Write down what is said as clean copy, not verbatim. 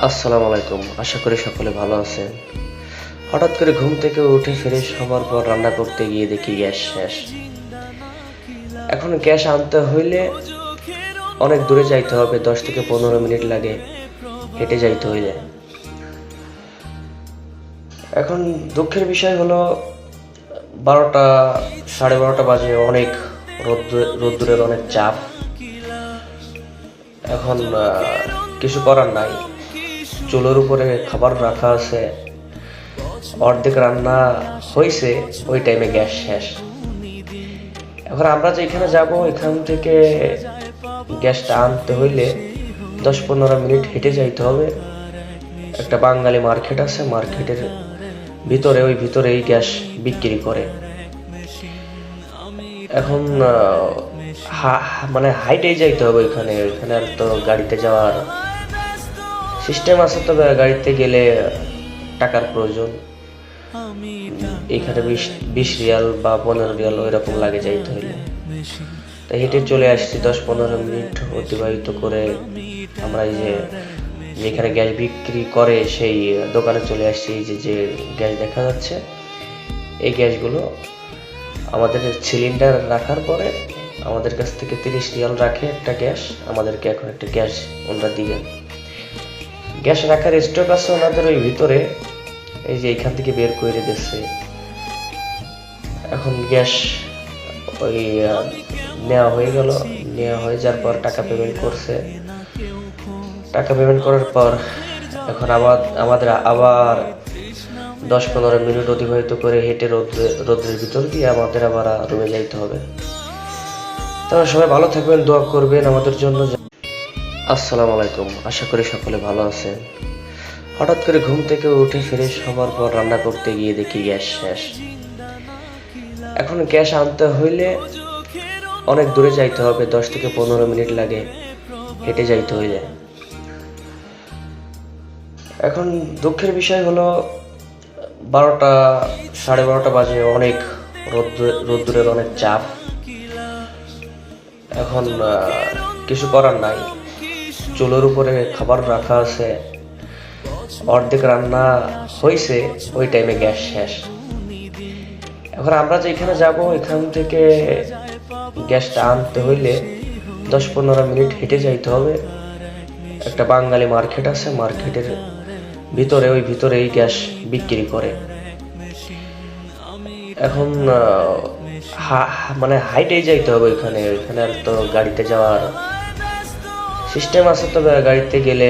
আসসালামু আলাইকুম। আশা করি সকলে ভালো আছেন। হঠাৎ করে ঘুম থেকে উঠে ফ্রেশ হবার পর রান্না করতে গিয়ে দেখি গ্যাস শেষ। এখন গ্যাস আনতে হইলে অনেক দূরে যাইতে হবে, 10 থেকে 15 মিনিট লাগে হেঁটে যাইতে হইলে। এখন দুঃখের বিষয় হলো 12টা 12:30 বাজে, অনেক রোদ্দুরের অনেক চাপ। এখন কিছু করার নাই, চুলোর উপরে খাবার রাখা আছে, অর্ধেক রান্না হয়েছে, ওই টাইমে গ্যাস শেষ। এখন আমরা যেখানে যাব এখান থেকে গ্যাসটা আনতে হইলে 10-15 মিনিট হেঁটে যাইতে হবে। একটা বাঙালি মার্কেট আছে, মার্কেটের ভিতরে, ওই ভিতরেই গ্যাস বিক্রি করে। এখন মানে হাইটেই যাইতে হবে ওইখানে আর তো গাড়িতে যাওয়ার সিস্টেম আছে, তবে গাড়িতে গেলে টাকার প্রয়োজন। এখানে 20 রিয়াল বা 15 রিয়াল ওইরকম লাগে যাইতে হইলে। তাই হেঁটে চলে আসছি। 10-15 মিনিট অতিবাহিত করে আমরা এই যে যেখানে গ্যাস বিক্রি করে সেই দোকানে চলে আসছি। এই যে গ্যাস দেখা যাচ্ছে, এই গ্যাসগুলো আমাদের সিলিন্ডার রাখার পরে আমাদের কাছ থেকে 30 রিয়াল রাখে একটা গ্যাস। আমাদেরকে এখন একটা গ্যাস ওনারা দিবেন। গ্যাস রাখার স্টক আছে ওনাদের ওই ভিতরে, এই যে এইখান থেকে বের করে দিচ্ছে। এখন গ্যাস ওই নেওয়া হয়ে গেল। নেওয়া হয়ে যাওয়ার পর টাকা পেমেন্ট করছে। টাকা পেমেন্ট করার পর এখন আমাদের আবার 10-15 মিনিট অতিবাহিত করে হেঁটে রোদ্রের ভিতর দিয়ে আমাদের আবার রুমে যাইতে হবে। তারা সবাই ভালো থাকবেন, দোয়া করবেন আমাদের জন্য। আসসালামু আলাইকুম। আশা করি সকলে ভালো আছেন। হঠাৎ করে ঘুম থেকে উঠে ফ্রেশ হবার পর রান্না করতে গিয়ে দেখি গ্যাস শেষ। এখন গ্যাস আনতে হইলে অনেক দূরে যাইতে হবে, 10 থেকে 15 মিনিট লাগে হেঁটে যাইতে হইলে। এখন দুঃখের বিষয় হলো 12টা 12:30 বাজে, অনেক রোদ্দুরের অনেক চাপ। এখন কিছু করার নাই, চুলোর উপরে খাবার রাখা আছে, অর্ধেক রান্না হয়েছে, ওই টাইমে গ্যাস শেষ। এখন আমরা যেখানে যাব এখান থেকে গ্যাসটা আনতে হইলে 10-15 মিনিট হেঁটে যাইতে হবে। একটা বাঙালি মার্কেট আছে, মার্কেটের ভিতরে, ওই ভিতরেই গ্যাস বিক্রি করে। এখন মানে হাইটেই যাইতে হবে ওইখানে আর তো গাড়িতে যাওয়ার সিস্টেম আছে, তবে গাড়িতে গেলে